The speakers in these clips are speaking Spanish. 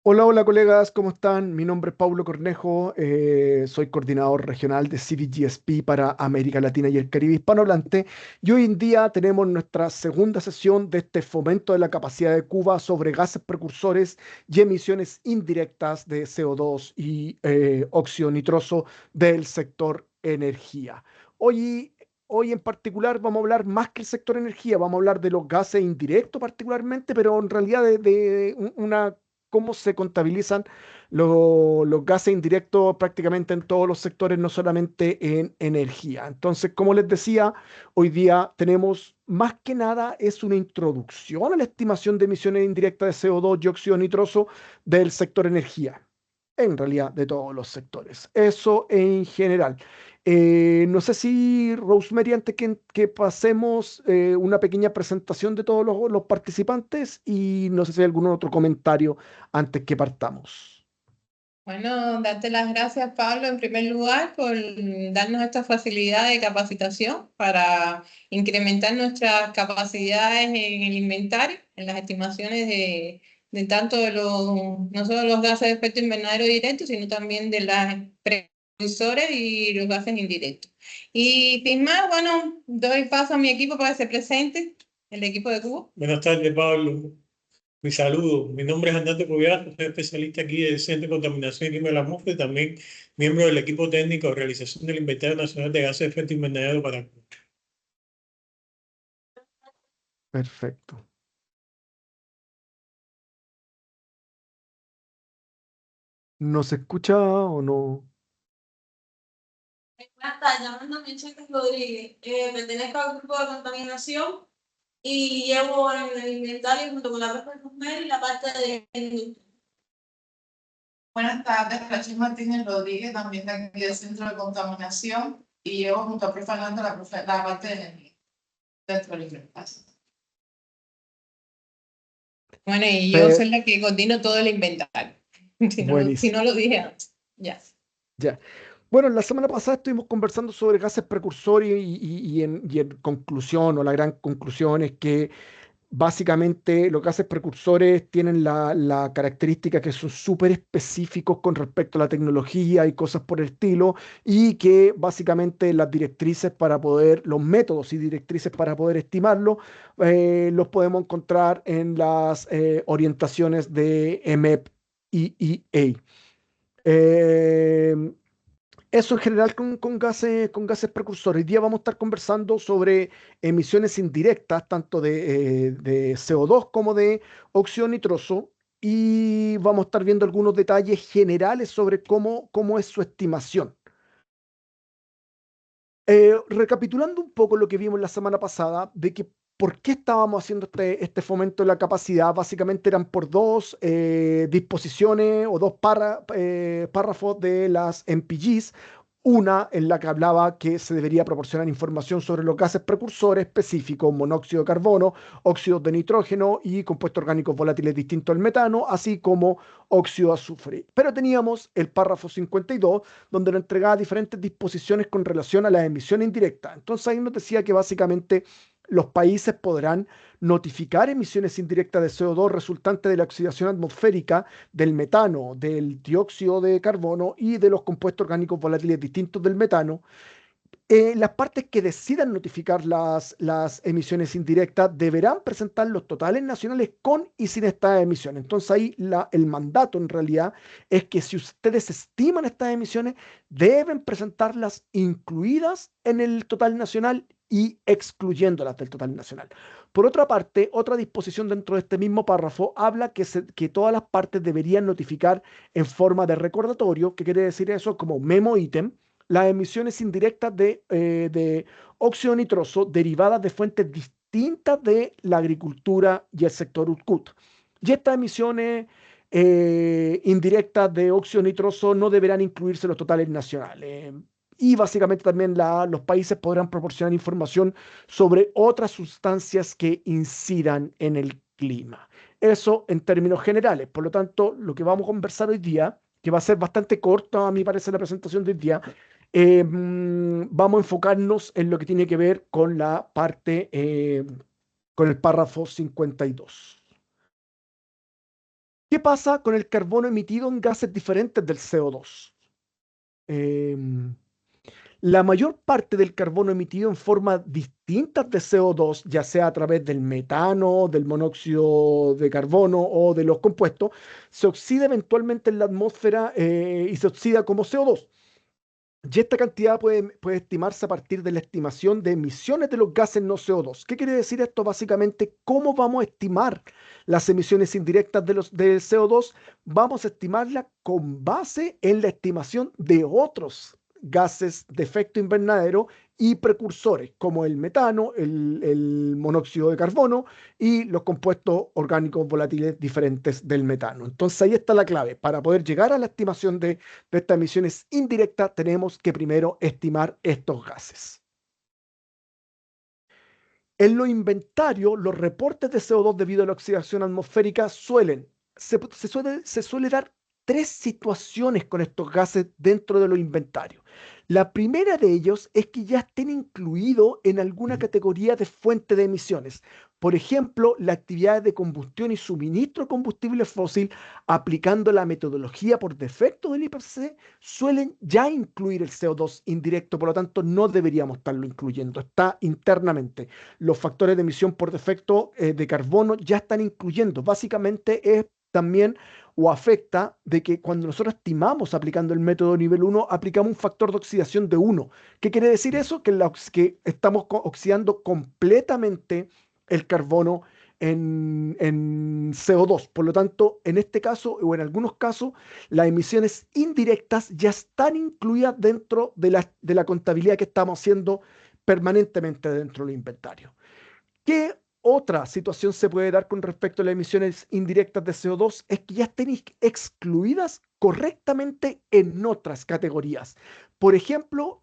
Hola, hola colegas, ¿cómo están? Mi nombre es Paulo Cornejo, soy coordinador regional de CDGSP para América Latina y el Caribe hispanohablante y hoy en día tenemos nuestra segunda sesión de este fomento de la capacidad de Cuba sobre gases precursores y emisiones indirectas de CO2 y óxido nitroso del sector energía. Hoy, hoy en particular vamos a hablar más que el sector energía, vamos a hablar de los gases indirectos particularmente, pero en realidad una cómo se contabilizan los gases indirectos prácticamente en todos los sectores, no solamente en energía. Entonces, como les decía, hoy día tenemos más que nada es una introducción a la estimación de emisiones indirectas de CO2, dióxido nitroso del sector energía, en realidad de todos los sectores. Eso en general. No sé si, Rosemary, antes que pasemos una pequeña presentación de todos los participantes y no sé si hay algún otro comentario antes que partamos. Bueno, darte las gracias, Pablo, en primer lugar, por darnos esta facilidad de capacitación para incrementar nuestras capacidades en el inventario, en las estimaciones de tanto de no solo los gases de efecto invernadero directos, sino también de los precursores y los gases indirectos. Y sin más, bueno, doy paso a mi equipo para que se presente, el equipo de Cuba. Buenas tardes, Pablo. Mi saludo. Mi nombre es Andante Cobiato, soy especialista aquí del Centro de Contaminación y Clima de la Atmósfera y también miembro del equipo técnico de realización del Inventario Nacional de Gases de Efecto Invernadero para Cuba. Perfecto. ¿No se escucha o no? Buenas tardes, llamándome Cheques Rodríguez. Pertenezco al grupo de contaminación y llevo en el inventario junto con la parte de comer y la parte de industria. Buenas tardes, Rachel Martínez Rodríguez, también de aquí del Centro de Contaminación, y llevo junto a profe Fernando la parte de energía dentro del inventario. Bueno, y yo Pe- soy la que coordino todo el inventario. Si Buenísimo. no lo dije antes. Ya. Ya. Bueno, la semana pasada estuvimos conversando sobre gases precursores y en conclusión, o la gran conclusión es que básicamente los gases precursores tienen la característica que son súper específicos con respecto a la tecnología y cosas por el estilo, y que básicamente las directrices para poder, los métodos y directrices para poder estimarlo, los podemos encontrar en las orientaciones de EMEP y EA. Eh, Eso en general con gases precursores. Hoy día vamos a estar conversando sobre emisiones indirectas, tanto de CO2 como de óxido nitroso, y vamos a estar viendo algunos detalles generales sobre cómo es su estimación. Recapitulando un poco lo que vimos la semana pasada, de que por qué estábamos haciendo este fomento de la capacidad, básicamente eran por dos disposiciones o dos párrafos de las MPGs. Una en la que hablaba que se debería proporcionar información sobre los gases precursores específicos, monóxido de carbono, óxidos de nitrógeno y compuestos orgánicos volátiles distintos al metano, así como óxido de azufre. Pero teníamos el párrafo 52 donde nos entregaba diferentes disposiciones con relación a las emisiones indirectas. Entonces ahí nos decía que básicamente los países podrán notificar emisiones indirectas de CO2 resultantes de la oxidación atmosférica del metano, del dióxido de carbono y de los compuestos orgánicos volátiles distintos del metano. Las partes que decidan notificar las emisiones indirectas deberán presentar los totales nacionales con y sin estas emisiones. Entonces ahí el mandato en realidad es que si ustedes estiman estas emisiones, deben presentarlas incluidas en el total nacional y excluyéndolas del total nacional. Por otra parte, otra disposición dentro de este mismo párrafo habla que todas las partes deberían notificar en forma de recordatorio. ¿Qué quiere decir eso? Como memo ítem las emisiones indirectas de óxido nitroso derivadas de fuentes distintas de la agricultura y el sector UTCUT. Y estas emisiones indirectas de óxido nitroso no deberán incluirse en los totales nacionales. Y básicamente también los países podrán proporcionar información sobre otras sustancias que incidan en el clima. Eso en términos generales. Por lo tanto, lo que vamos a conversar hoy día, que va a ser bastante corto a mi parecer la presentación de hoy día, vamos a enfocarnos en lo que tiene que ver con la parte, con el párrafo 52. ¿Qué pasa con el carbono emitido en gases diferentes del CO2? Em, la mayor parte del carbono emitido en formas distintas de CO2, ya sea a través del metano, del monóxido de carbono o de los compuestos, se oxida eventualmente en la atmósfera y se oxida como CO2. Y esta cantidad puede estimarse a partir de la estimación de emisiones de los gases no CO2. ¿Qué quiere decir esto? Básicamente, ¿cómo vamos a estimar las emisiones indirectas del CO2? Vamos a estimarla con base en la estimación de otros gases de efecto invernadero y precursores, como el metano, el monóxido de carbono y los compuestos orgánicos volátiles diferentes del metano. Entonces ahí está la clave. Para poder llegar a la estimación de estas emisiones indirectas, tenemos que primero estimar estos gases. En los inventarios, los reportes de CO2 debido a la oxidación atmosférica se suele dar tres situaciones con estos gases dentro de los inventarios. La primera de ellos es que ya estén incluidos en alguna categoría de fuente de emisiones. Por ejemplo, la actividad de combustión y suministro de combustible fósil, aplicando la metodología por defecto del IPCC, suelen ya incluir el CO2 indirecto, por lo tanto no deberíamos estarlo incluyendo, está internamente. Los factores de emisión por defecto de carbono ya están incluyendo. Básicamente es también o afecta de que cuando nosotros estimamos aplicando el método nivel 1, aplicamos un factor de oxidación de 1. ¿Qué quiere decir eso? Que estamos oxidando completamente el carbono en CO2. Por lo tanto, en este caso o en algunos casos, las emisiones indirectas ya están incluidas dentro de la contabilidad que estamos haciendo permanentemente dentro del inventario. ¿Qué otra situación se puede dar con respecto a las emisiones indirectas de CO2? Es que ya estén excluidas correctamente en otras categorías. Por ejemplo,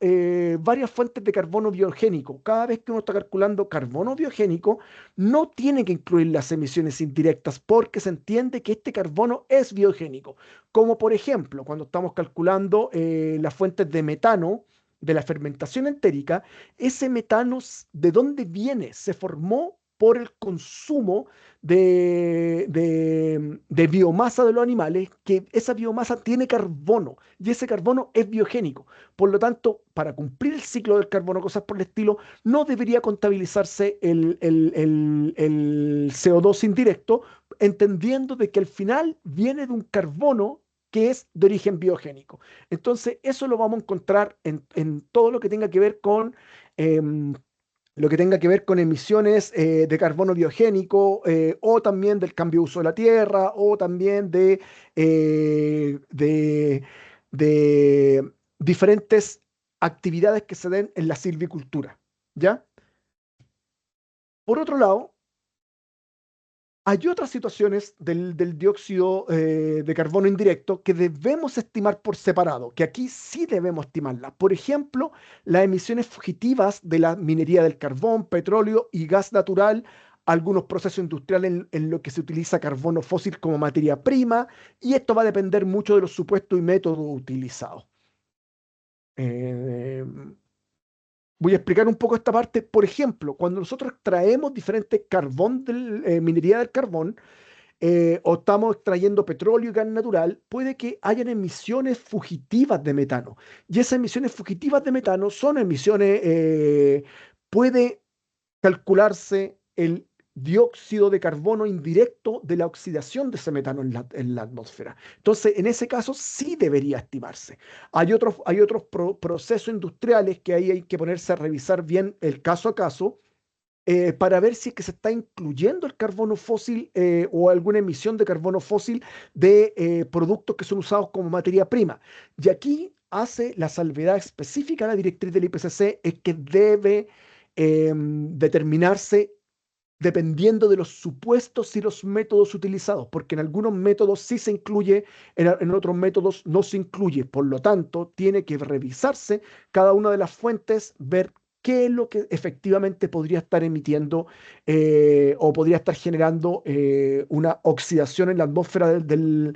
varias fuentes de carbono biogénico. Cada vez que uno está calculando carbono biogénico, no tiene que incluir las emisiones indirectas porque se entiende que este carbono es biogénico. Como por ejemplo, cuando estamos calculando las fuentes de metano, de la fermentación entérica, ese metano, ¿de dónde viene? Se formó por el consumo de biomasa de los animales, que esa biomasa tiene carbono y ese carbono es biogénico. Por lo tanto, para cumplir el ciclo del carbono, cosas por el estilo, no debería contabilizarse el CO2 indirecto, entendiendo de que al final viene de un carbono que es de origen biogénico. Entonces, eso lo vamos a encontrar en todo lo que tenga que ver con emisiones de carbono biogénico o también del cambio de uso de la tierra o también de diferentes actividades que se den en la silvicultura. ¿Ya? Por otro lado, hay otras situaciones del dióxido de carbono indirecto que debemos estimar por separado, que aquí sí debemos estimarlas. Por ejemplo, las emisiones fugitivas de la minería del carbón, petróleo y gas natural, algunos procesos industriales en lo que se utiliza carbono fósil como materia prima, y esto va a depender mucho de los supuestos y métodos utilizados. Eh, Voy a explicar un poco esta parte. Por ejemplo, cuando nosotros extraemos diferentes carbón de minería del carbón, o estamos extrayendo petróleo y gas natural, puede que hayan emisiones fugitivas de metano. Y esas emisiones fugitivas de metano son emisiones, puede calcularse el dióxido de carbono indirecto de la oxidación de ese metano en la atmósfera. Entonces, en ese caso sí debería estimarse. Hay otros procesos industriales que ahí hay que ponerse a revisar bien el caso a caso para ver si es que se está incluyendo el carbono fósil o alguna emisión de carbono fósil de productos que son usados como materia prima. Y aquí hace la salvedad específica la directriz del IPCC, es que debe determinarse dependiendo de los supuestos y los métodos utilizados, porque en algunos métodos sí se incluye, en otros métodos no se incluye. Por lo tanto, tiene que revisarse cada una de las fuentes, ver qué es lo que efectivamente podría estar emitiendo o podría estar generando una oxidación en la atmósfera del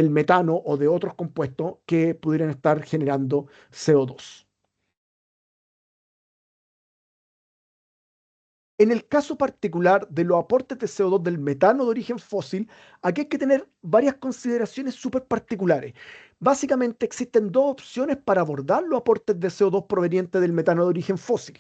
metano o de otros compuestos que pudieran estar generando CO2. En el caso particular de los aportes de CO2 del metano de origen fósil, aquí hay que tener varias consideraciones súper particulares. Básicamente existen dos opciones para abordar los aportes de CO2 provenientes del metano de origen fósil.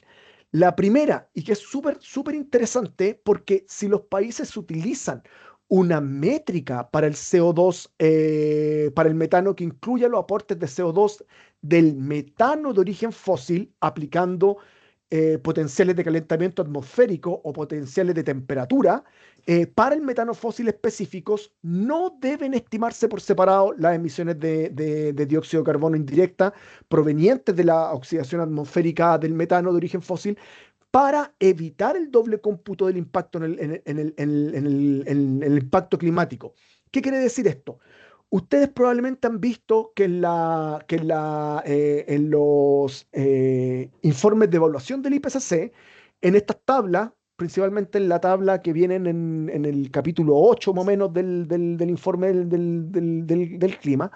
La primera, y que es súper interesante, porque si los países utilizan una métrica para el CO2, para el metano que incluya los aportes de CO2 del metano de origen fósil, aplicando potenciales de calentamiento atmosférico o potenciales de temperatura, para el metano fósil específicos no deben estimarse por separado las emisiones de dióxido de carbono indirecta provenientes de la oxidación atmosférica del metano de origen fósil, para evitar el doble cómputo del impacto en el impacto climático. ¿Qué quiere decir esto? Ustedes probablemente han visto que en los informes de evaluación del IPCC, en estas tablas, principalmente en la tabla que viene en el capítulo 8 más o menos del informe del clima,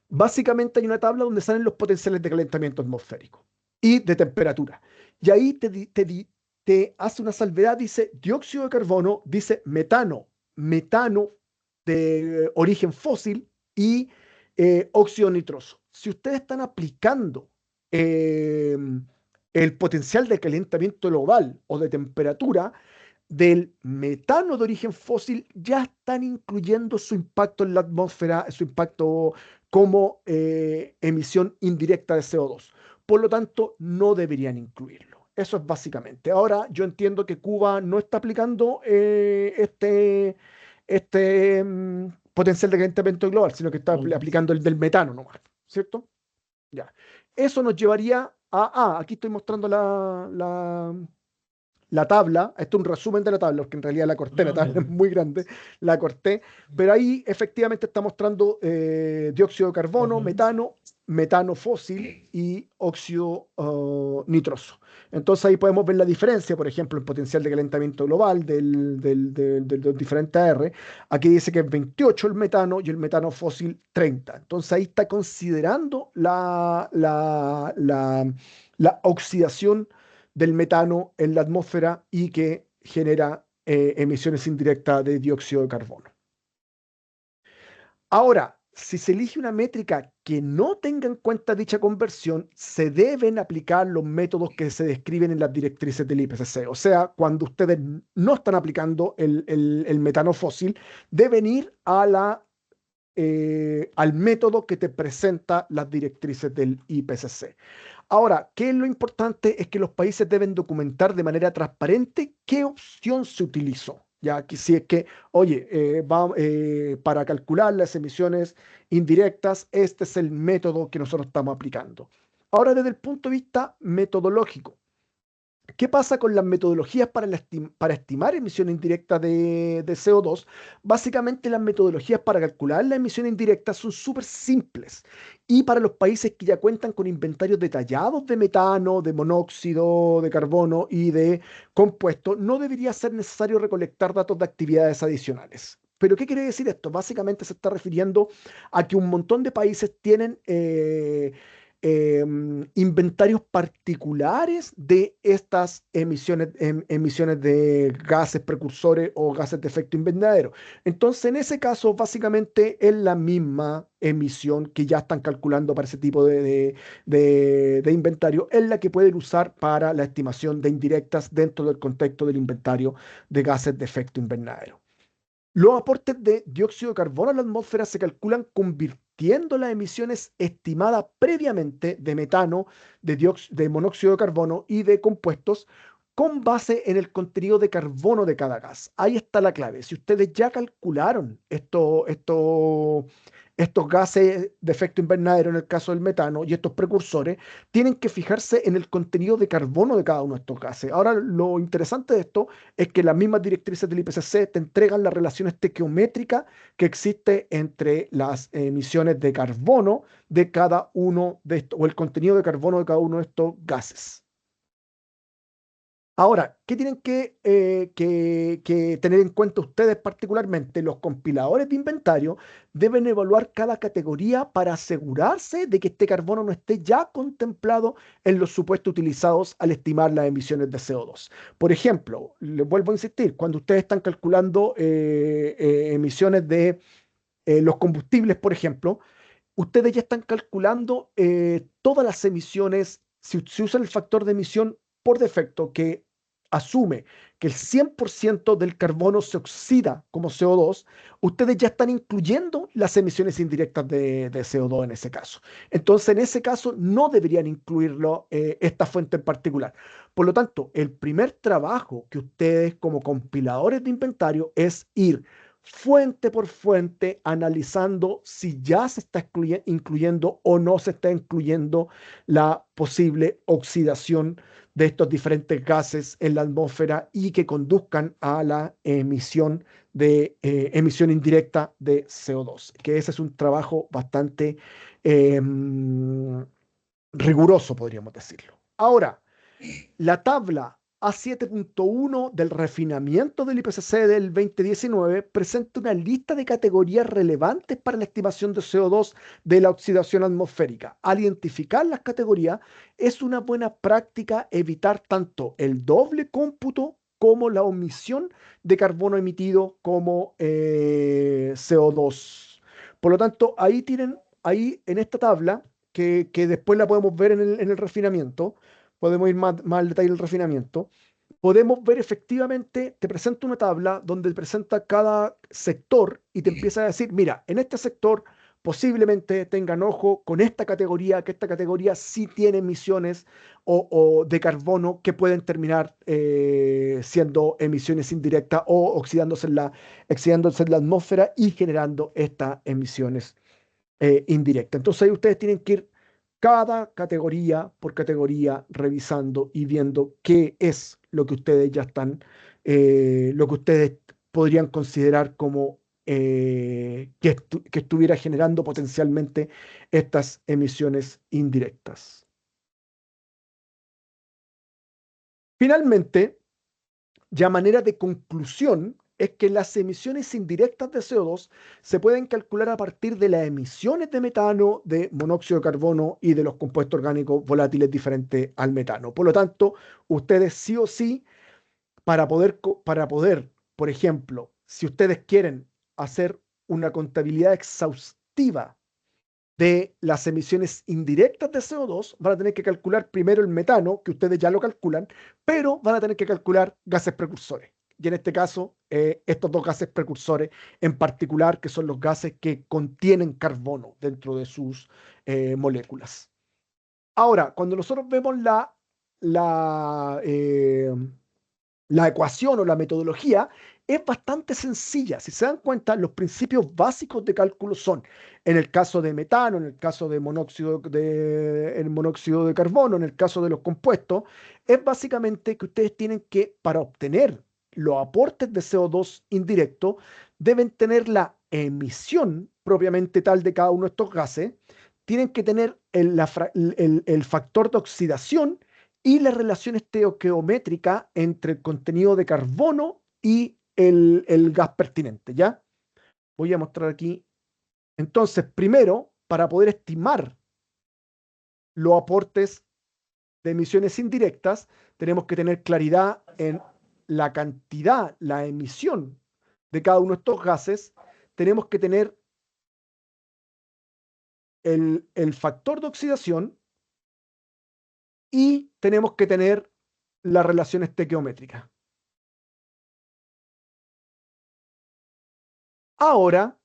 básicamente hay una tabla donde salen los potenciales de calentamiento atmosférico y de temperatura. Y ahí te hace una salvedad, dice dióxido de carbono, dice metano de origen fósil y óxido nitroso. Si ustedes están aplicando eh, el potencial de calentamiento global o de temperatura del metano de origen fósil, ya están incluyendo su impacto en la atmósfera, su impacto como emisión indirecta de CO2. Por lo tanto, no deberían incluirlo. Eso es básicamente. Ahora, yo entiendo que Cuba no está aplicando potencial de calentamiento global, sino que está aplicando el del metano nomás, ¿cierto? Ya. Eso nos llevaría aquí estoy mostrando la tabla. Esto es un resumen de la tabla, porque en realidad la corté, la tabla es muy grande, la corté, pero ahí efectivamente está mostrando dióxido de carbono, metano fósil y óxido nitroso. Entonces ahí podemos ver la diferencia, por ejemplo, el potencial de calentamiento global de los diferentes AR. Aquí dice que es 28 el metano y el metano fósil 30. Entonces ahí está considerando la oxidación del metano en la atmósfera y que genera emisiones indirectas de dióxido de carbono. Ahora, si se elige una métrica que no tenga en cuenta dicha conversión, se deben aplicar los métodos que se describen en las directrices del IPCC. O sea, cuando ustedes no están aplicando el metano fósil, deben ir al método que te presenta las directrices del IPCC. Ahora, ¿qué es lo importante? Es que los países deben documentar de manera transparente qué opción se utilizó. Ya que si es que, oye, para calcular las emisiones indirectas, este es el método que nosotros estamos aplicando. Ahora, desde el punto de vista metodológico, ¿qué pasa con las metodologías para estimar emisiones indirectas de CO2? Básicamente las metodologías para calcular la emisión indirecta son súper simples. Y para los países que ya cuentan con inventarios detallados de metano, de monóxido de carbono y de compuestos, no debería ser necesario recolectar datos de actividades adicionales. ¿Pero qué quiere decir esto? Básicamente se está refiriendo a que un montón de países tienen inventarios particulares de estas emisiones de gases precursores o gases de efecto invernadero. Entonces, en ese caso, básicamente es la misma emisión que ya están calculando para ese tipo de inventario, es la que pueden usar para la estimación de indirectas dentro del contexto del inventario de gases de efecto invernadero. Los aportes de dióxido de carbono a la atmósfera se calculan convirtiendo las emisiones estimadas previamente de metano, de monóxido de carbono y de compuestos con base en el contenido de carbono de cada gas. Ahí está la clave. Si ustedes ya calcularon estos gases de efecto invernadero en el caso del metano y estos precursores, tienen que fijarse en el contenido de carbono de cada uno de estos gases. Ahora, lo interesante de esto es que las mismas directrices del IPCC te entregan la relación estequiométrica que existe entre las emisiones de carbono de cada uno de estos, o el contenido de carbono de cada uno de estos gases. Ahora, ¿qué tienen que tener en cuenta ustedes particularmente? Los compiladores de inventario deben evaluar cada categoría para asegurarse de que este carbono no esté ya contemplado en los supuestos utilizados al estimar las emisiones de CO2. Por ejemplo, les vuelvo a insistir, cuando ustedes están calculando emisiones de los combustibles, por ejemplo, ustedes ya están calculando todas las emisiones, si usan el factor de emisión por defecto que asume que el 100% del carbono se oxida como CO2, ustedes ya están incluyendo las emisiones indirectas de CO2 en ese caso. Entonces, en ese caso, no deberían incluirlo esta fuente en particular. Por lo tanto, el primer trabajo que ustedes como compiladores de inventario es ir fuente por fuente, analizando si ya se está incluyendo o no se está incluyendo la posible oxidación de estos diferentes gases en la atmósfera y que conduzcan a la emisión indirecta de CO2, que ese es un trabajo bastante riguroso, podríamos decirlo. Ahora, la tabla A7.1 del refinamiento del IPCC del 2019 presenta una lista de categorías relevantes para la estimación de CO2 de la oxidación atmosférica. Al identificar las categorías, es una buena práctica evitar tanto el doble cómputo como la omisión de carbono emitido como CO2. Por lo tanto, ahí tienen, ahí en esta tabla, que después la podemos ver en el refinamiento, podemos ir más al detalle del refinamiento, podemos ver efectivamente, te presenta una tabla donde te presenta cada sector y te empieza a decir, mira, en este sector posiblemente tengan ojo con esta categoría, que esta categoría sí tiene emisiones o de carbono que pueden terminar siendo emisiones indirectas o oxidándose en la atmósfera y generando estas emisiones indirecta. Entonces ahí ustedes tienen que ir cada categoría por categoría revisando y viendo qué es lo que ustedes ya están, lo que ustedes podrían considerar como que estuviera generando potencialmente estas emisiones indirectas. Finalmente, ya manera de conclusión, es que las emisiones indirectas de CO2 se pueden calcular a partir de las emisiones de metano, de monóxido de carbono y de los compuestos orgánicos volátiles diferentes al metano. Por lo tanto, ustedes sí o sí, para poder, por ejemplo, si ustedes quieren hacer una contabilidad exhaustiva de las emisiones indirectas de CO2, van a tener que calcular primero el metano, que ustedes ya lo calculan, pero van a tener que calcular gases precursores. Y en este caso, estos dos gases precursores en particular, que son los gases que contienen carbono dentro de sus moléculas. Ahora, cuando nosotros vemos la, eh, la ecuación o la metodología, es bastante sencilla. Si se dan cuenta, los principios básicos de cálculo son, en el caso de metano, en el caso de el monóxido de carbono, en el caso de los compuestos, es básicamente que ustedes tienen que, para obtener los aportes de CO2 indirecto, deben tener la emisión propiamente tal de cada uno de estos gases, tienen que tener el factor de oxidación y la relación estequiométrica entre el contenido de carbono y el gas pertinente, ¿ya? Voy a mostrar aquí. Entonces, primero, para poder estimar los aportes de emisiones indirectas, tenemos que tener claridad en la cantidad, la emisión de cada uno de estos gases. Tenemos que tener el factor de oxidación y tenemos que tener la relación estequiométrica. Ahora,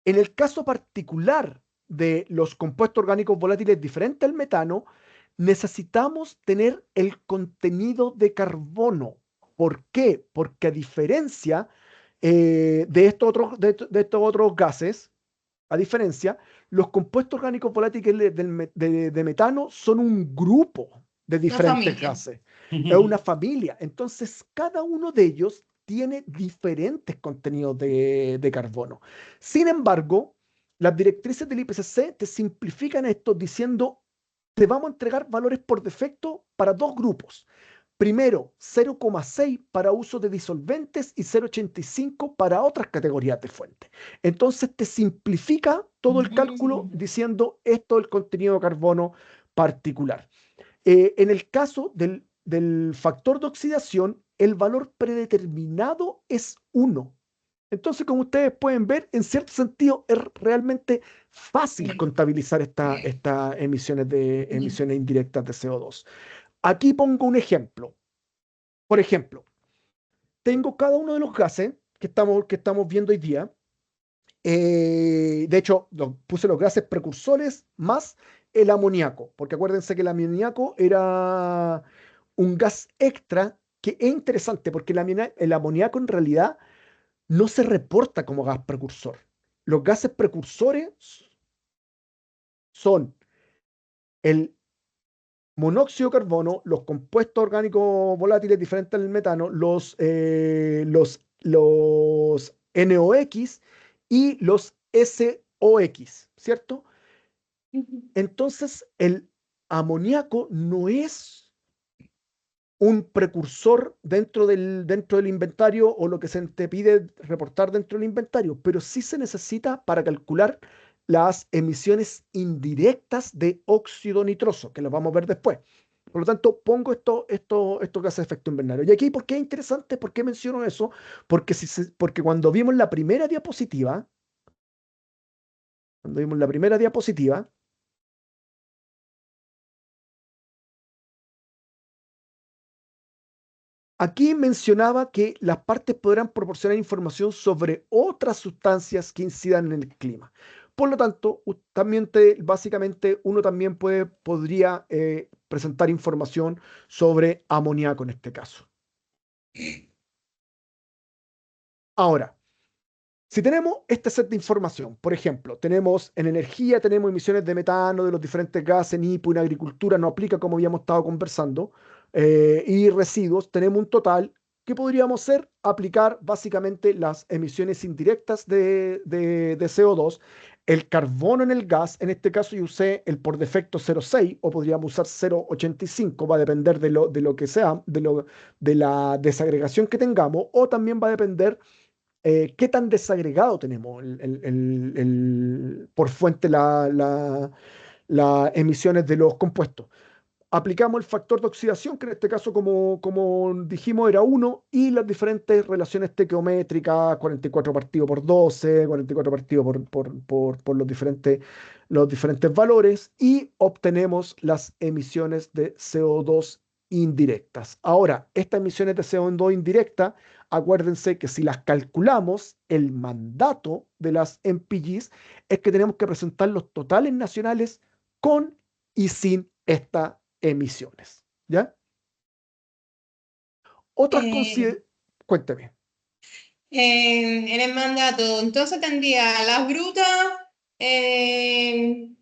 en el caso particular de los compuestos orgánicos volátiles diferentes al metano, necesitamos tener el contenido de carbono. ¿Por qué? Porque a diferencia de estos otros gases, a diferencia, los compuestos orgánicos volátiles de metano son un grupo de diferentes gases. Es una familia. Entonces, cada uno de ellos tiene diferentes contenidos de carbono. Sin embargo, las directrices del IPCC te simplifican esto diciendo, te vamos a entregar valores por defecto para dos grupos. Primero, 0,6 para uso de disolventes y 0,85 para otras categorías de fuente. Entonces te simplifica todo el cálculo diciendo esto es el contenido de carbono particular. En el caso del factor de oxidación, el valor predeterminado es 1. Entonces, como ustedes pueden ver, en cierto sentido es realmente fácil contabilizar estas emisiones indirectas de CO2. Aquí pongo un ejemplo. Por ejemplo, tengo cada uno de los gases que estamos viendo hoy día. De hecho, puse los gases precursores más el amoníaco, porque acuérdense que el amoníaco era un gas extra que es interesante, porque el amoníaco en realidad no se reporta como gas precursor. Los gases precursores son el monóxido de carbono, los compuestos orgánicos volátiles diferentes al metano, los NOx y los SOx, ¿cierto? Entonces, el amoníaco no es un precursor dentro del inventario o lo que se te pide reportar dentro del inventario, pero sí se necesita para calcular las emisiones indirectas de óxido nitroso, que los vamos a ver después. Por lo tanto, pongo estos gases de efecto invernadero. Y aquí, ¿por qué es interesante? ¿Por qué menciono eso? Porque cuando vimos la primera diapositiva, aquí mencionaba que las partes podrán proporcionar información sobre otras sustancias que incidan en el clima. Por lo tanto, básicamente uno también podría presentar información sobre amoníaco en este caso. Ahora, si tenemos este set de información, por ejemplo, tenemos en energía, tenemos emisiones de metano, de los diferentes gases, en IPU, en agricultura, no aplica como habíamos estado conversando, y residuos, tenemos un total que podríamos hacer, aplicar básicamente las emisiones indirectas de CO2, el carbono en el gas, en este caso yo usé el por defecto 0,6 o podríamos usar 0,85, va a depender de lo que sea, de la desagregación que tengamos, o también va a depender qué tan desagregado tenemos por fuente las emisiones de los compuestos. Aplicamos el factor de oxidación, que en este caso, como dijimos, era 1, y las diferentes relaciones estequiométricas, 44 partido por 12, 44 partido por los diferentes valores, y obtenemos las emisiones de CO2 indirectas. Ahora, estas emisiones de CO2 indirectas, acuérdense que si las calculamos, el mandato de las MPGs es que tenemos que presentar los totales nacionales con y sin esta emisiones, ¿ya? Otras cuénteme. En el mandato, entonces tendría las brutas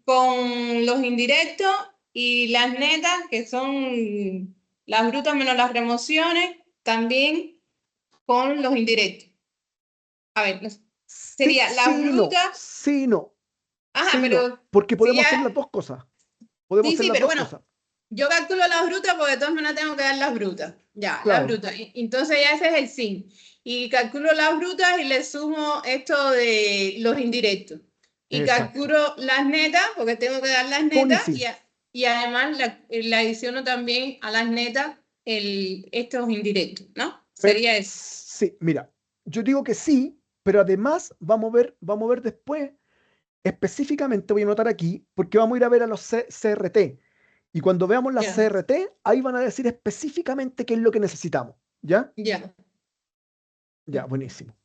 con los indirectos y las netas, que son las brutas menos las remociones, también con los indirectos. A ver, sería Sí, las sí, brutas. sí, no. Ajá, Sí, pero no, porque podemos si hacer ya, las dos cosas. Podemos hacer sí, las pero dos bueno, cosas. yo calculo las brutas porque de todas maneras tengo que dar las brutas. Ya, las Claro, brutas. Entonces ya ese es el sin. Y calculo las brutas y le sumo esto de los indirectos. Y exacto. calculo las netas, porque tengo que dar las Con y netas. sin. Y además le adiciono también a las netas estos indirectos, ¿no? Sería eso. Sí, mira, yo digo que sí, pero además vamos a ver después, específicamente voy a anotar aquí, porque vamos a ir a ver a los CRT. Y cuando veamos las Ya, CRT, ahí van a decir específicamente qué es lo que necesitamos. ¿Ya? ya. Ya, buenísimo.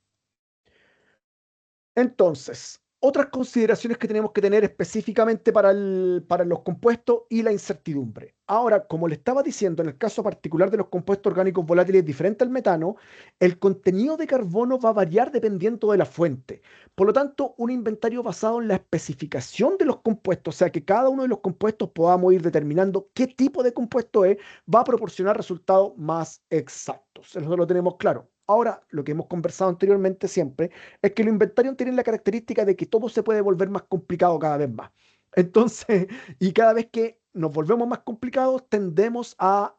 Entonces, otras consideraciones que tenemos que tener específicamente para los compuestos y la incertidumbre. Ahora, como le estaba diciendo, en el caso particular de los compuestos orgánicos volátiles diferente al metano, el contenido de carbono va a variar dependiendo de la fuente. Por lo tanto, un inventario basado en la especificación de los compuestos, o sea, que cada uno de los compuestos podamos ir determinando qué tipo de compuesto es, va a proporcionar resultados más exactos. Eso lo tenemos claro. Ahora, lo que hemos conversado anteriormente siempre es que los inventarios tienen la característica de que todo se puede volver más complicado cada vez más. Entonces, y cada vez que nos volvemos más complicados, tendemos a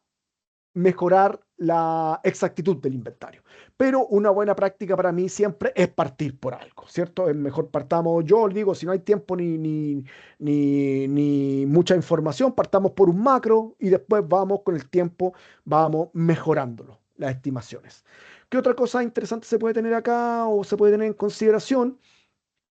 mejorar la exactitud del inventario. Pero una buena práctica para mí siempre es partir por algo, ¿cierto? Es mejor partamos, yo digo, si no hay tiempo ni mucha información, partamos por un macro y después vamos con el tiempo, vamos mejorándolo, las estimaciones. ¿Qué otra cosa interesante se puede tener acá o se puede tener en consideración?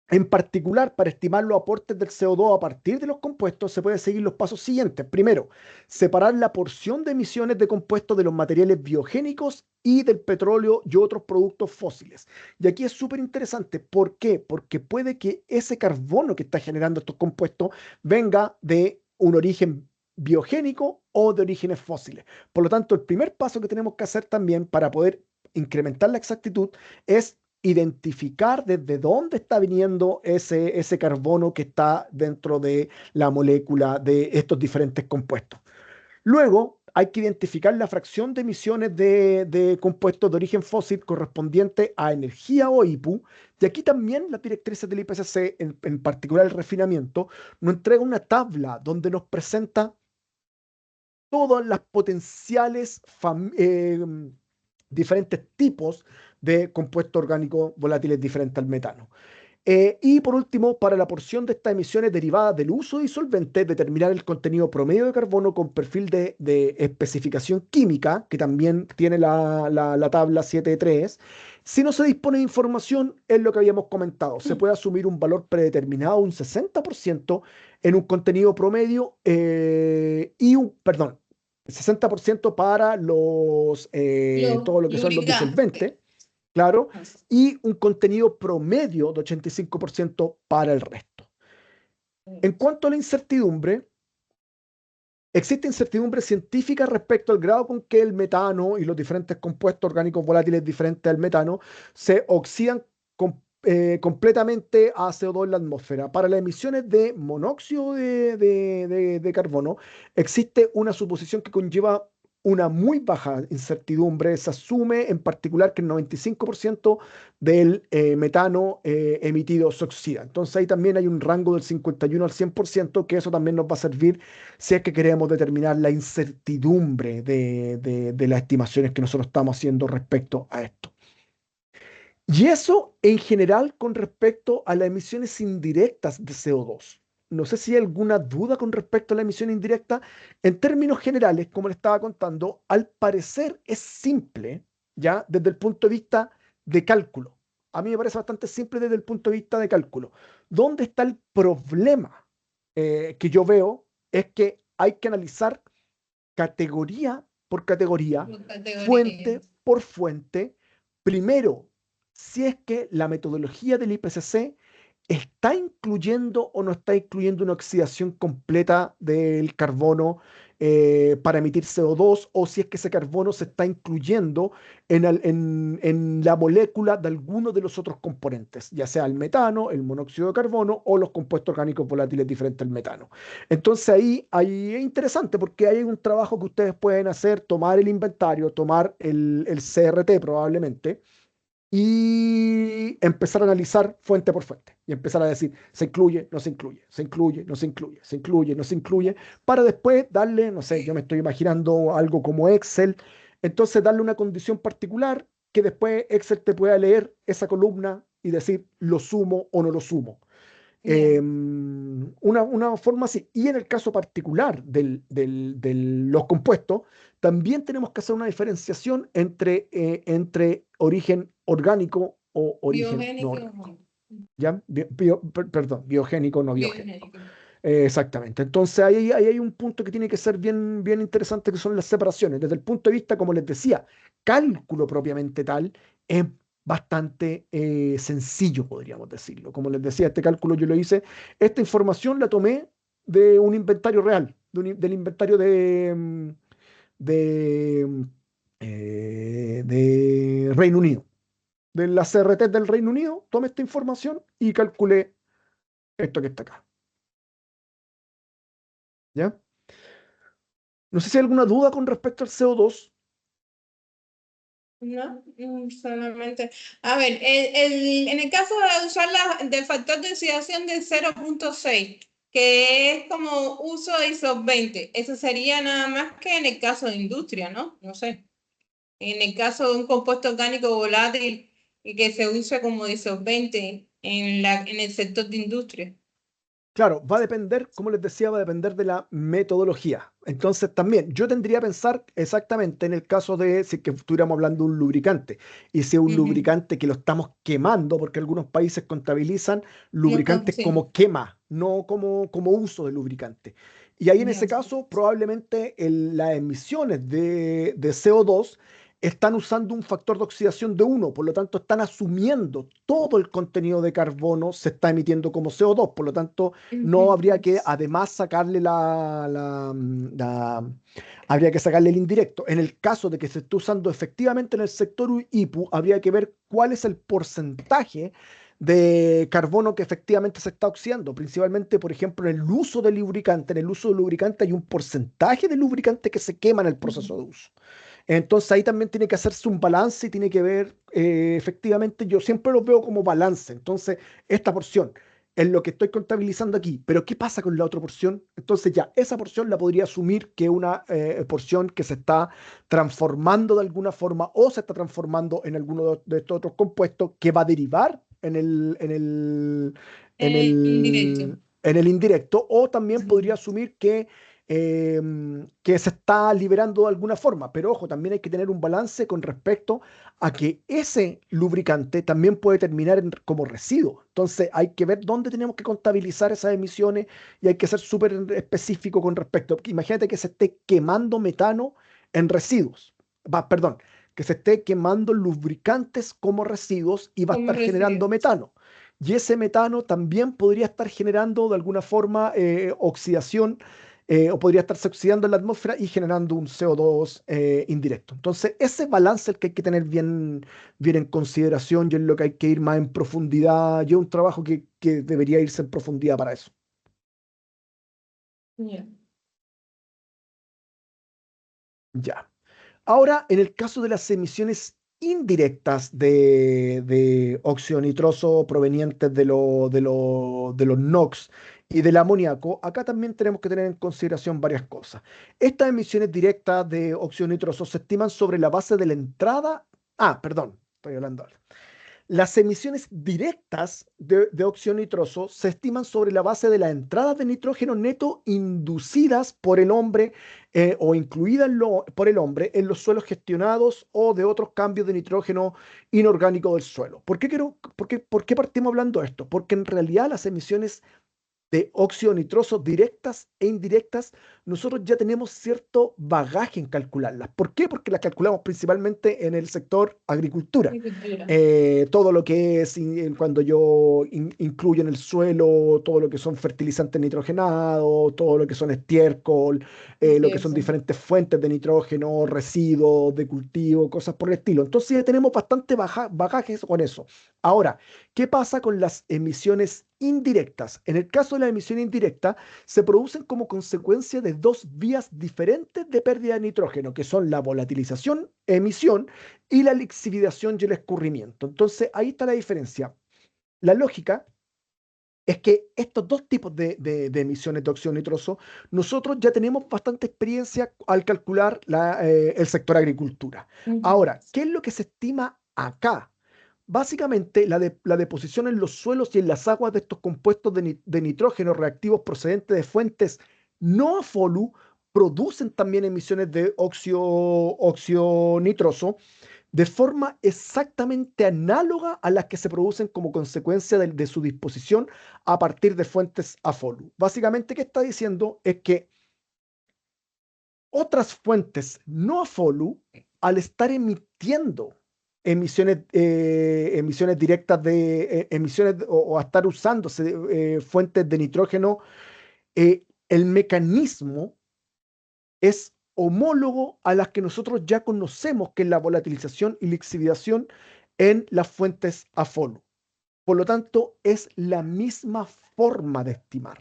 En particular, para estimar los aportes del CO2 a partir de los compuestos, se pueden seguir los pasos siguientes. Primero, separar la porción de emisiones de compuestos de los materiales biogénicos y del petróleo y otros productos fósiles. Y aquí es súper interesante. ¿Por qué? Porque puede que ese carbono que está generando estos compuestos venga de un origen biogénico o de orígenes fósiles. Por lo tanto, el primer paso que tenemos que hacer también para poder incrementar la exactitud es identificar desde dónde está viniendo ese carbono que está dentro de la molécula de estos diferentes compuestos. Luego, hay que identificar la fracción de emisiones de compuestos de origen fósil correspondiente a energía o IPU. Y aquí también las directrices del IPCC, en particular el refinamiento, nos entrega una tabla donde nos presenta todas las potenciales diferentes tipos de compuestos orgánicos volátiles diferentes al metano. Y por último, para la porción de estas emisiones derivadas del uso de disolventes, determinar el contenido promedio de carbono con perfil de especificación química, que también tiene la tabla 7.3. Si no se dispone de información, es lo que habíamos comentado. Se puede asumir un valor predeterminado, un 60%, en un contenido promedio perdón, 60% para todo lo que son los disolventes, claro, y un contenido promedio de 85% para el resto. En cuanto a la incertidumbre, existe incertidumbre científica respecto al grado con que el metano y los diferentes compuestos orgánicos volátiles diferentes al metano se oxidan completamente a CO2 en la atmósfera. Para las emisiones de monóxido de carbono, existe una suposición que conlleva una muy baja incertidumbre. Se asume en particular que el 95% del metano emitido se oxida. Entonces ahí también hay un rango del 51 al 100%, que eso también nos va a servir si es que queremos determinar la incertidumbre de las estimaciones que nosotros estamos haciendo respecto a esto. Y eso en general con respecto a las emisiones indirectas de CO2. No sé si hay alguna duda con respecto a la emisión indirecta. En términos generales, como le estaba contando, al parecer es simple, ¿ya? Desde el punto de vista de cálculo. A mí me parece bastante simple desde el punto de vista de cálculo. ¿Dónde está el problema que yo veo? Es que hay que analizar categoría por categoría, fuente por fuente, primero, si es que la metodología del IPCC está incluyendo o no está incluyendo una oxidación completa del carbono para emitir CO2, o si es que ese carbono se está incluyendo en la molécula de alguno de los otros componentes, ya sea el metano, el monóxido de carbono o los compuestos orgánicos volátiles diferentes al metano. Entonces ahí es interesante porque hay un trabajo que ustedes pueden hacer, tomar el inventario, tomar el CRT probablemente, y empezar a analizar fuente por fuente y empezar a decir, se incluye, no se incluye, se incluye, no se incluye, se incluye, no se incluye, para después darle, no sé, yo me estoy imaginando algo como Excel, entonces darle una condición particular que después Excel te pueda leer esa columna y decir, lo sumo o no lo sumo. Una forma así. Y en el caso particular de los compuestos, también tenemos que hacer una diferenciación entre origen orgánico o origen no orgánico. ¿Ya? Perdón, biogénico, no biogénico. Exactamente. Entonces ahí hay un punto que tiene que ser bien, bien interesante, que son las separaciones. Desde el punto de vista, como les decía, cálculo propiamente tal, es bastante sencillo, podríamos decirlo. Como les decía, este cálculo yo lo hice. Esta información la tomé de un inventario real, del inventario de Reino Unido. De la CRT del Reino Unido, tomé esta información y calculé esto que está acá. ¿Ya? No sé si hay alguna duda con respecto al CO2. No, solamente. A ver, en el caso de usar del factor de oxidación de 0.6, que es como uso de disolvente. Eso sería nada más que en el caso de industria, ¿no? No sé. En el caso de un compuesto orgánico volátil y que se use como disolvente en el sector de industria. Claro, va a depender, como les decía, va a depender de la metodología. Entonces también yo tendría que pensar exactamente en el caso de si es que estuviéramos hablando de un lubricante y si es un Ujú. lubricante que lo estamos quemando, porque algunos países contabilizan No, lubricantes sí. como quema, no como uso de lubricante. Y ahí en Ya. ese caso probablemente las emisiones de CO2 están usando un factor de oxidación de 1, por lo tanto están asumiendo todo el contenido de carbono se está emitiendo como CO2, por lo tanto no habría Ujú. que además sacarle habría que sacarle el indirecto. En el caso de que se esté usando efectivamente en el sector IPU, habría que ver cuál es el porcentaje de carbono que efectivamente se está oxidando, principalmente, por ejemplo, en el uso de lubricante. En el uso de lubricante hay un porcentaje de lubricante que se quema en el proceso de uso. Entonces ahí también tiene que hacerse un balance y tiene que ver, efectivamente, yo siempre lo veo como balance. Entonces, esta porción es lo que estoy contabilizando aquí, pero ¿qué pasa con la otra porción? Entonces ya, esa porción la podría asumir que es una porción que se está transformando de alguna forma o se está transformando en alguno de estos otros compuestos que va a derivar Indirecto. en el indirecto, o también podría asumir que se está liberando de alguna forma. Pero ojo, también hay que tener un balance con respecto a que ese lubricante también puede terminar como residuo. Entonces hay que ver dónde tenemos que contabilizar esas emisiones y hay que ser súper específico con respecto. Porque imagínate que se esté quemando metano en residuos. Perdón, que se esté quemando lubricantes como residuos y va a Como estar residuo. generando metano. Y ese metano también podría estar generando de alguna forma oxidación, o podría estarse oxidando en la atmósfera y generando un CO2 indirecto. Entonces, ese balance es el que hay que tener bien en consideración y es lo que hay que ir más en profundidad. Y es un trabajo que debería irse en profundidad para eso. Ya. Ya. Ahora, en el caso de las emisiones indirectas de óxido nitroso provenientes de los NOx y del amoníaco, acá también tenemos que tener en consideración varias cosas. Estas emisiones directas de óxido nitroso se estiman sobre la base de la entrada. Ah, perdón, estoy hablando. Las emisiones directas de óxido nitroso se estiman sobre la base de las entradas de nitrógeno neto inducidas por el hombre, o incluidas por el hombre en los suelos gestionados o de otros cambios de nitrógeno inorgánico del suelo. ¿Por qué partimos hablando de esto? Porque en realidad las emisiones de óxido nitroso directas e indirectas, nosotros ya tenemos cierto bagaje en calcularlas. ¿Por qué? Porque las calculamos principalmente en el sector agricultura. Agricultura. Todo lo que es cuando yo incluyo en el suelo, todo lo que son fertilizantes nitrogenados, todo lo que son estiércol, lo Sí, que son eso. diferentes fuentes de nitrógeno, residuos de cultivo, cosas por el estilo. Entonces ya tenemos bastante bagajes con eso. Ahora, ¿qué pasa con las emisiones indirectas? En el caso de la emisión indirecta, se producen como consecuencia de dos vías diferentes de pérdida de nitrógeno, que son la volatilización, emisión, y la lixiviación y el escurrimiento. Entonces, ahí está la diferencia. La lógica es que estos dos tipos de emisiones de óxido nitroso, nosotros ya tenemos bastante experiencia al calcular el sector agricultura. Ujú. Ahora, ¿qué es lo que se estima acá? Básicamente, la deposición en los suelos y en las aguas de estos compuestos de nitrógeno reactivos procedentes de fuentes no AFOLU producen también emisiones de óxido nitroso de forma exactamente análoga a las que se producen como consecuencia de su disposición a partir de fuentes AFOLU. Básicamente, ¿qué está diciendo? Es que otras fuentes no AFOLU, al estar emitiendo emisiones directas o a estar usándose fuentes de nitrógeno, el mecanismo es homólogo a las que nosotros ya conocemos, que es la volatilización y lixiviación en las fuentes AFOLU. Por lo tanto, es la misma forma de estimar.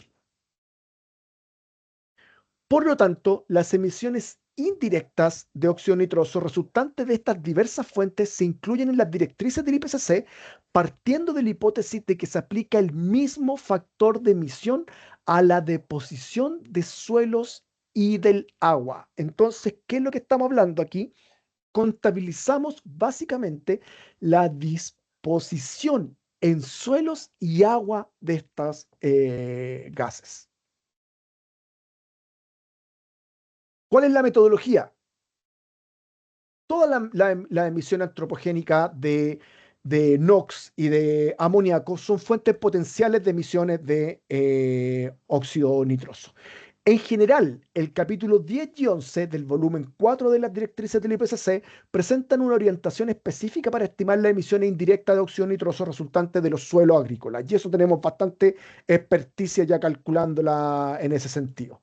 Por lo tanto, las emisiones indirectas de óxido nitroso resultantes de estas diversas fuentes se incluyen en las directrices del IPCC, partiendo de la hipótesis de que se aplica el mismo factor de emisión a la deposición de suelos y del agua. Entonces, ¿qué es lo que estamos hablando aquí? Contabilizamos básicamente la disposición en suelos y agua de estas gases. ¿Cuál es la metodología? Toda la emisión antropogénica de NOx y de amoníaco son fuentes potenciales de emisiones de óxido nitroso. En general, el capítulo 10 y 11 del volumen 4 de las directrices del IPCC presentan una orientación específica para estimar las emisiones indirectas de óxido nitroso resultantes de los suelos agrícolas. Y eso tenemos bastante experticia ya calculándola en ese sentido.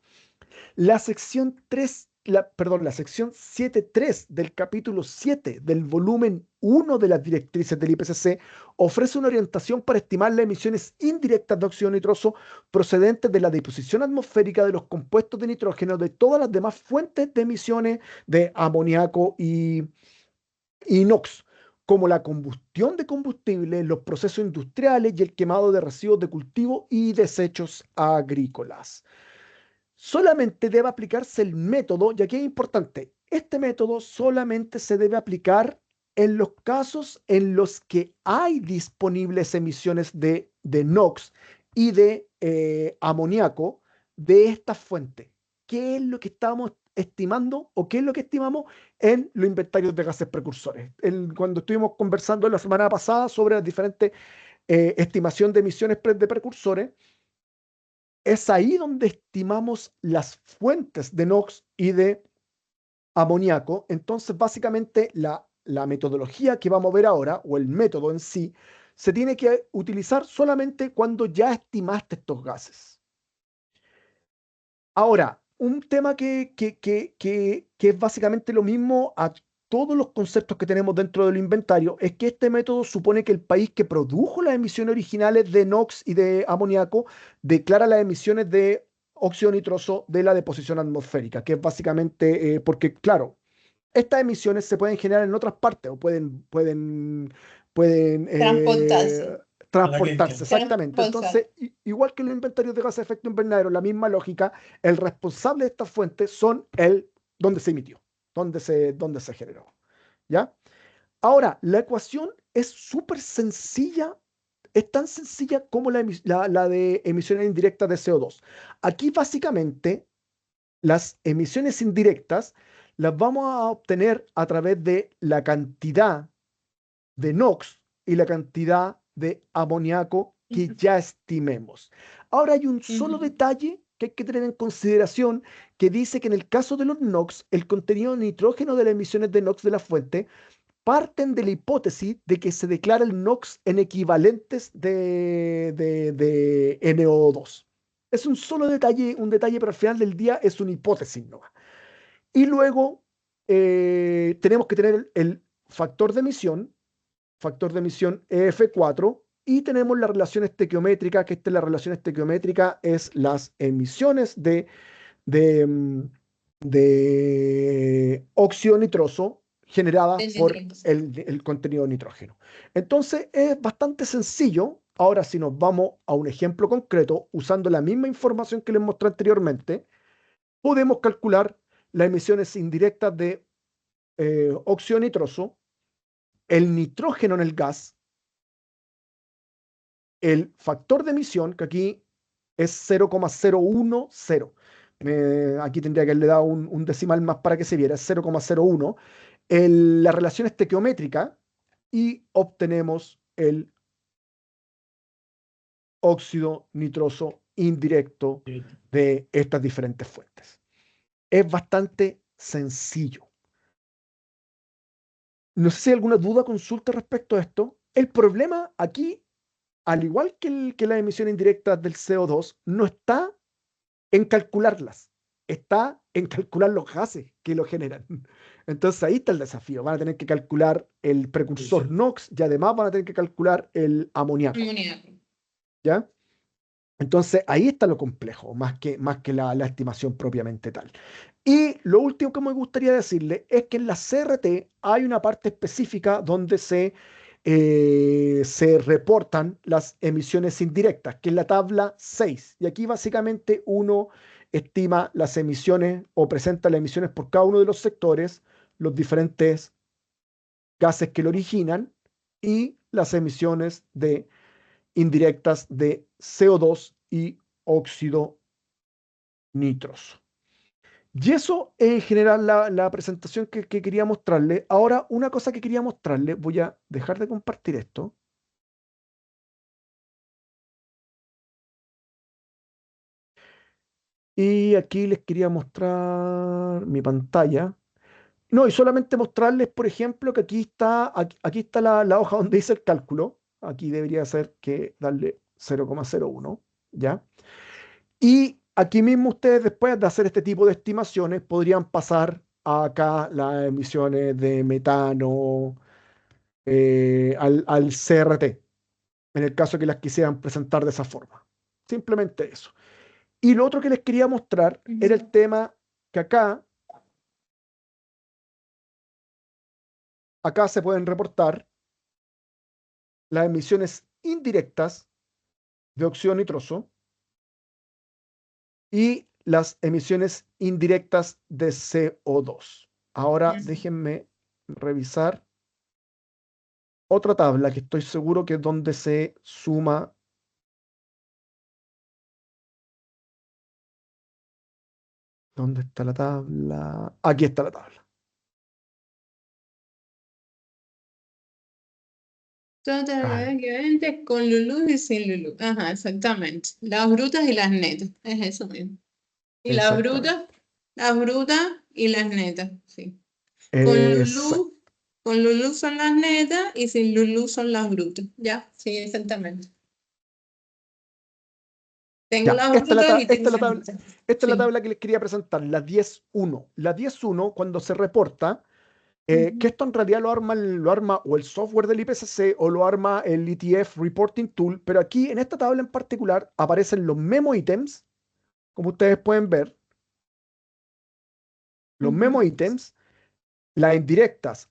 La sección 7.3 del capítulo 7 del volumen 1 de las directrices del IPCC ofrece una orientación para estimar las emisiones indirectas de óxido nitroso procedentes de la deposición atmosférica de los compuestos de nitrógeno de todas las demás fuentes de emisiones de amoníaco y NOx, como la combustión de combustible, los procesos industriales y el quemado de residuos de cultivo y desechos agrícolas. Solamente debe aplicarse el método, y aquí es importante, este método solamente se debe aplicar en los casos en los que hay disponibles emisiones de NOx y de amoníaco de esta fuente. ¿Qué es lo que estamos estimando o qué es lo que estimamos en los inventarios de gases precursores? Cuando estuvimos conversando la semana pasada sobre las diferentes estimaciones de emisiones de precursores, es ahí donde estimamos las fuentes de NOx y de amoníaco. Entonces, básicamente, la metodología que vamos a ver ahora, o el método en sí, se tiene que utilizar solamente cuando ya estimaste estos gases. Ahora, un tema que es básicamente lo mismo a todos los conceptos que tenemos dentro del inventario es que este método supone que el país que produjo las emisiones originales de NOx y de amoníaco declara las emisiones de óxido nitroso de la deposición atmosférica, que es básicamente, porque claro, estas emisiones se pueden generar en otras partes o pueden Transportarse. transportarse, exactamente. Transportarse. Entonces, igual que los inventarios de gases de efecto invernadero, la misma lógica, el responsable de estas fuentes son donde se emitió, donde se generó. ¿Ya? Ahora, la ecuación es súper sencilla, es tan sencilla como la de emisiones indirectas de CO2. Aquí básicamente las emisiones indirectas las vamos a obtener a través de la cantidad de NOx y la cantidad de amoníaco que ya estimemos. Ahora hay un solo detalle que hay que tener en consideración, que dice que en el caso de los NOx, el contenido de nitrógeno de las emisiones de NOx de la fuente parten de la hipótesis de que se declara el NOx en equivalentes de NO2. Es un solo detalle, pero al final del día es una hipótesis, ¿no? Y luego tenemos que tener el factor de emisión EF4, y tenemos la relación estequiométrica, que esta es la relación estequiométrica, es las emisiones de óxido nitroso generadas por el contenido de nitrógeno. Entonces es bastante sencillo. Ahora, si nos vamos a un ejemplo concreto, usando la misma información que les mostré anteriormente, podemos calcular las emisiones indirectas de óxido nitroso, el nitrógeno en el gas, el factor de emisión, que aquí es 0,010. Aquí tendría que haberle dado un decimal más para que se viera, es 0,01. La relación estequiométrica, y obtenemos el óxido nitroso indirecto de estas diferentes fuentes. Es bastante sencillo. No sé si hay alguna duda, consulta respecto a esto. El problema aquí, al igual que las emisiones indirectas del CO2, no está en calcularlas, está en calcular los gases que lo generan. Entonces ahí está el desafío. Van a tener que calcular el precursor NOx y además van a tener que calcular el amoníaco. ¿Ya? Entonces ahí está lo complejo, más que la estimación propiamente tal. Y lo último que me gustaría decirle es que en la CRT hay una parte específica donde se reportan las emisiones indirectas, que es la tabla 6. Y aquí básicamente uno estima las emisiones o presenta las emisiones por cada uno de los sectores, los diferentes gases que lo originan y las emisiones indirectas de CO2 y óxido nitroso. Y eso en general la presentación que quería mostrarle. Ahora, una cosa que quería mostrarle, voy a dejar de compartir esto. Y aquí les quería mostrar mi pantalla. No, y solamente mostrarles, por ejemplo, que aquí está la hoja donde dice el cálculo. Aquí debería ser que darle 0,01, ¿ya? Y aquí mismo ustedes, después de hacer este tipo de estimaciones, podrían pasar acá las emisiones de metano al CRT, en el caso que las quisieran presentar de esa forma. Simplemente eso. Y lo otro que les quería mostrar era el tema que acá se pueden reportar las emisiones indirectas de óxido nitroso y las emisiones indirectas de CO2. Ahora déjenme revisar otra tabla que estoy seguro que es donde se suma. ¿Dónde está la tabla? Aquí está la tabla. Ah, Equivalentes con Lulú y sin Lulú. Ajá, exactamente. Las brutas y las netas. Es eso mismo. Y exactamente. las brutas y las netas. Sí. Exacto. Con Lulú son las netas y sin Lulú son las brutas. Ya, sí, exactamente. Tengo Ya, las esta es la, brutas ta- y esta tengo es la las tabla, netas. esta es la Sí. tabla que les quería presentar, la 10.1. La 10.1, cuando se reporta, que esto en realidad lo arma o el software del IPCC o lo arma el ETF Reporting Tool, pero aquí en esta tabla en particular aparecen los memo ítems, como ustedes pueden ver, los memo ítems, las indirectas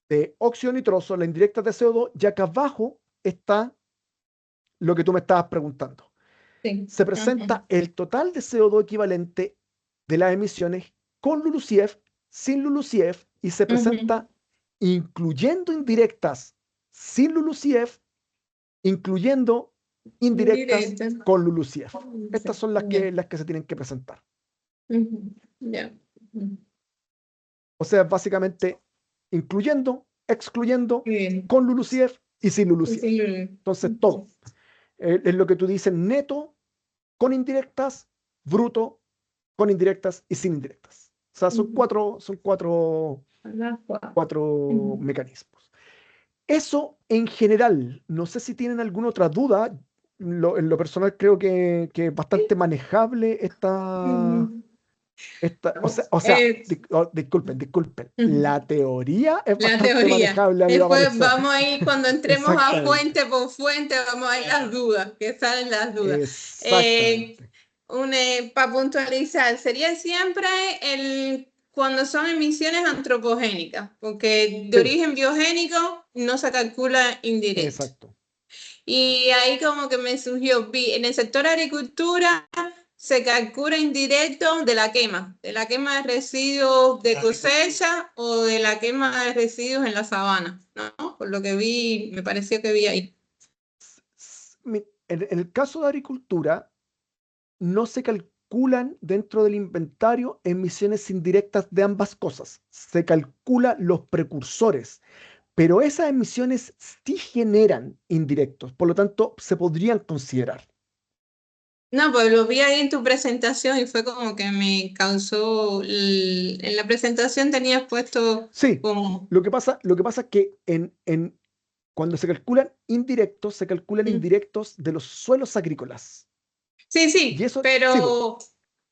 de óxido nitroso, las indirectas de CO2, y acá abajo está lo que tú me estabas preguntando. Sí. Se presenta el total de CO2 equivalente de las emisiones con LULUCF, sin LULUCF, y se presenta incluyendo indirectas sin LULUCF, incluyendo indirectas Indirectas. con LULUCF. Estas son las Ya. que se tienen que presentar. Ya. O sea, básicamente incluyendo, excluyendo, Bien. con LULUCF y sin Y LULUCF. sin Lulú. Entonces, todo. Es lo que tú dices neto, con indirectas, bruto, con indirectas y sin indirectas. O sea, son Las cuatro. cuatro mecanismos. Eso en general, no sé si tienen alguna otra duda. En lo personal creo que es bastante manejable disculpen. La teoría es La bastante teoría. manejable a mi Después parecer. vamos a ir, cuando entremos a Exactamente. fuente por fuente, vamos a ir las dudas, que salen las dudas. Exactamente. Para puntualizar, sería siempre cuando son emisiones antropogénicas, porque de Sí, origen biogénico no se calcula indirecto. exacto. Y ahí como que me surgió, en el sector agricultura se calcula indirecto de la quema de residuos de cosecha o de la quema de residuos en la sabana, ¿no? Por lo que vi, me pareció que vi ahí. En el caso de agricultura, no se calculan dentro del inventario emisiones indirectas de ambas cosas. Se calcula los precursores, pero esas emisiones sí generan indirectos, por lo tanto, se podrían considerar. No, pues lo vi ahí en tu presentación y fue como que me causó, en la presentación tenías puesto Sí, como... lo que pasa es que cuando se calculan indirectos de los suelos agrícolas. Sí, Y sí, eso, sí, pero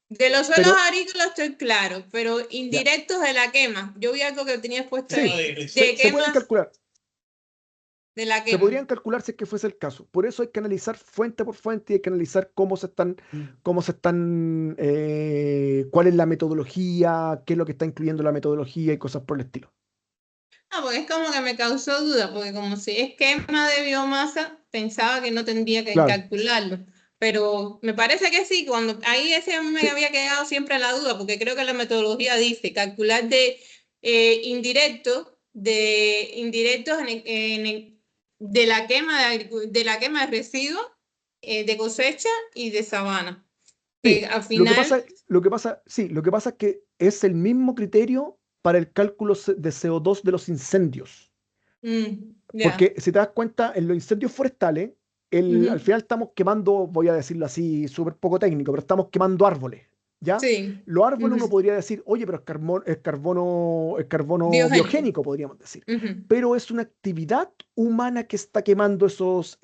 de los suelos pero agrícolas estoy claro, pero ya, indirectos de la quema. Yo vi algo que tenías puesto sí, ahí. De De se pueden quema, calcular. de la Se quema. podrían calcular si es que fuese el caso. Por eso hay que analizar fuente por fuente y hay que analizar cuál es la metodología, qué es lo que está incluyendo la metodología y cosas por el estilo. Ah, porque es como que me causó duda, porque como si es quema de biomasa, pensaba que no tendría que Claro, calcularlo. Pero me parece que sí, cuando ahí ese me sí, había quedado siempre la duda, porque creo que la metodología dice calcular de indirectos de la quema de la quema de residuos de cosecha y de sabana. Que sí. al Lo que final, pasa, lo que pasa es que es el mismo criterio para el cálculo de CO2 de los incendios. ya. Porque si te das cuenta, en los incendios forestales, al Ujú. final estamos quemando, voy a decirlo así, súper poco técnico, pero estamos quemando árboles, ¿ya? Sí. Los árboles uno Ujú. podría decir, oye, pero es carbono Biogénico. biogénico, podríamos decir. Ujú. Pero es una actividad humana que está quemando esos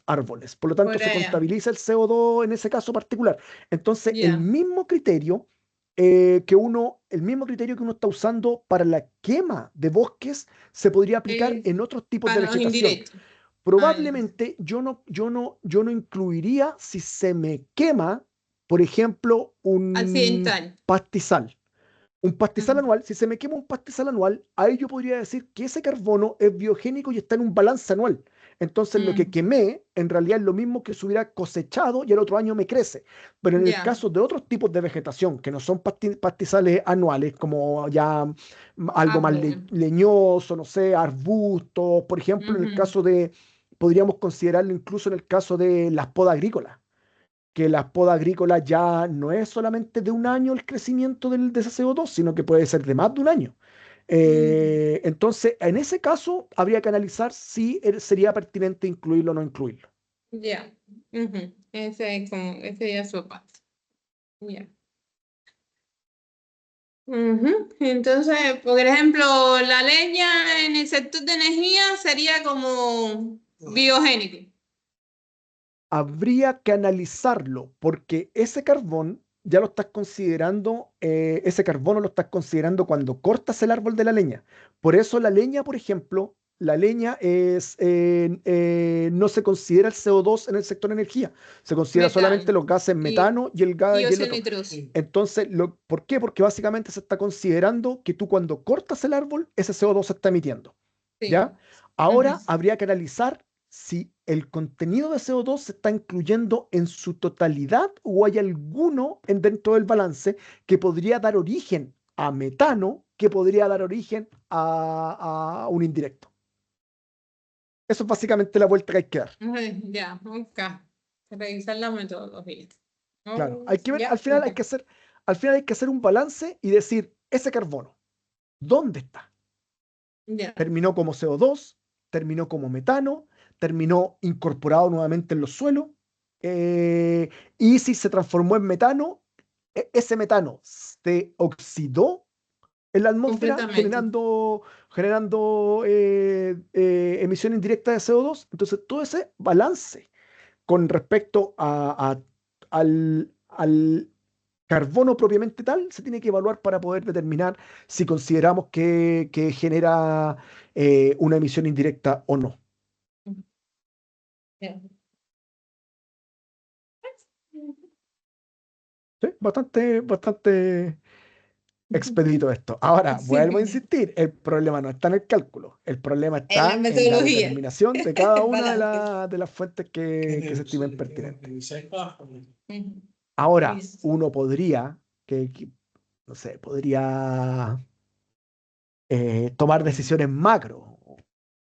árboles. Por lo tanto, Por se allá. contabiliza el CO2 en ese caso particular. Entonces, Ya. el mismo criterio que uno está usando para la quema de bosques se podría aplicar Es en otros tipos de para los vegetación. indirectos. Ah, ya. Probablemente yo no incluiría si se me quema, por ejemplo, un Accidental. pastizal. Un pastizal Ujú. anual, si se me quema un pastizal anual, ahí yo podría decir que ese carbono es biogénico y está en un balance anual. Entonces lo que Mm, quemé en realidad es lo mismo que se hubiera cosechado y el otro año me crece. Pero en el ya. caso de otros tipos de vegetación que no son pastizales anuales, como ya algo Ah, más bueno. leñoso, no sé, arbustos, por ejemplo, en el Ujú. caso podríamos considerarlo incluso en el caso de las podas agrícolas, que la poda agrícola ya no es solamente de un año el crecimiento de ese CO2, sino que puede ser de más de un año. Mm, Entonces, en ese caso, habría que analizar si sería pertinente incluirlo o no incluirlo. ya. Ujú. Ese es como, ese ya es su parte. Ya. Ujú. Entonces, por ejemplo, la leña en el sector de energía sería como biogénico. Habría que analizarlo, porque ese carbón ya lo estás considerando, ese carbono lo estás considerando cuando cortas el árbol de la leña. Por eso la leña, por ejemplo, la leña no se considera el CO2 en el sector energía, se considera solamente Metano los gases y metano y el dióxido de otro. nitroso. Entonces, ¿por qué? Porque básicamente se está considerando que tú cuando cortas el árbol, ese CO2 se está emitiendo. ¿Ya? Sí. Ujú. Ahora habría que analizar si el contenido de CO2 se está incluyendo en su totalidad o hay alguno dentro del balance que podría dar origen a metano, que podría dar origen a un indirecto. Eso es básicamente la vuelta que hay que dar. Ya, ok. Revisar la metodología. Claro, Oh, hay que ver, ya, al final hay que hacer un balance y decir, ese carbono, ¿dónde está? ya. Terminó como CO2, terminó como metano, terminó incorporado nuevamente en los suelos, y si se transformó en metano, ese metano se oxidó en la atmósfera Completamente. generando emisión indirecta de CO2. Entonces, todo ese balance con respecto al carbono propiamente tal se tiene que evaluar para poder determinar si consideramos que genera una emisión indirecta o no. Ya. ¿Sí? Bastante expedito esto. Ahora, vuelvo a Sí, insistir, el problema no está en el cálculo, el problema en la está en la metodología. determinación de cada El una balance. de las fuentes que se estimen pertinentes. Revisar cada Ujú. Ahora, Listo. uno podría, no sé, podría tomar decisiones macro.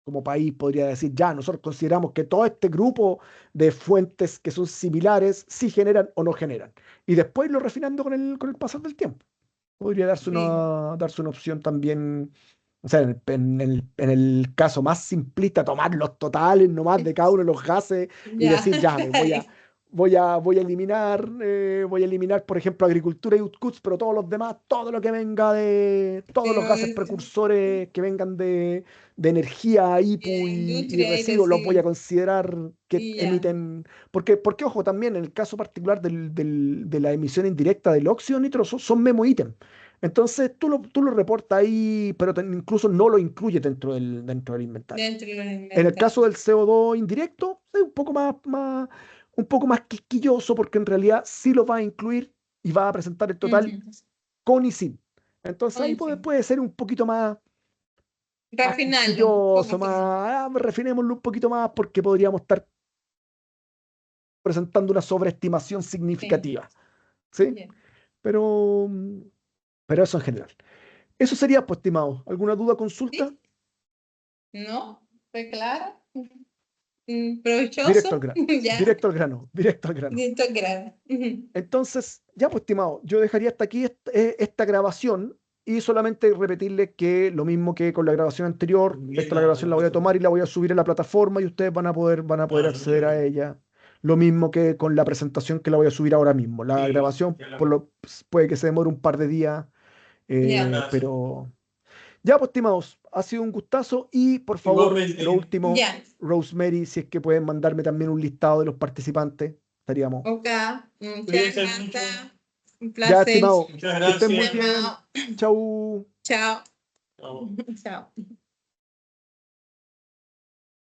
Como país podría decir, ya, nosotros consideramos que todo este grupo de fuentes que son similares sí generan o no generan. Y después lo refinando con el pasar del tiempo. Podría Sí, darse una opción también, o sea, en el caso más simplista, tomar los totales nomás de cada uno de los gases y ya. decir, ya, voy a eliminar, por ejemplo, agricultura y UTCUTS, pero todos los demás, todo lo que venga todos los gases precursores que vengan de energía, IPU y Industria y residuos, los voy a residuos. considerar que Y ya. emiten, porque ojo, también en el caso particular de la emisión indirecta del óxido nitroso, son memo ítem. Entonces tú lo reportas ahí, pero incluso no lo incluye dentro del inventario. Dentro del En el inventario. caso del CO2 indirecto, es un poco más quisquilloso porque en realidad sí lo va a incluir y va a presentar el total Ujú. con y sin. Entonces ahí Con y sin. puede ser un poquito más Refinarlo un quisquilloso, poco más. refinémoslo un poquito más porque podríamos estar presentando una sobreestimación Sí. significativa. ¿Sí? Bien. Pero, pero eso en general. Eso sería, pues, estimado. ¿Alguna duda, consulta? ¿Sí? ¿No? ¿Fue claro? Directo al ¿Provechoso? grano. Ya. Directo al grano. Directo al grano. Listo, grano. Ujú. Entonces, ya, pues, estimado, yo dejaría hasta aquí esta grabación y solamente repetirles que lo mismo que con la grabación anterior, esta la grabación la voy a tomar y la voy a subir a la plataforma y ustedes van a poder acceder a ella. Lo mismo que con la presentación que la voy a subir ahora mismo. La grabación puede que se demore un par de días, Ya. pero ya, pues, estimados, ha sido un gustazo y por favor, lo Igualmente, último, Ya. Rosemary, si es que pueden mandarme también un listado de los participantes, estaríamos. Ok. Muchas cuídense mucho. gracias. Un Ya, placer. estimado, Muchas que estén muy gracias. bien. Llamado. Chau. Chao. Chao. Chao.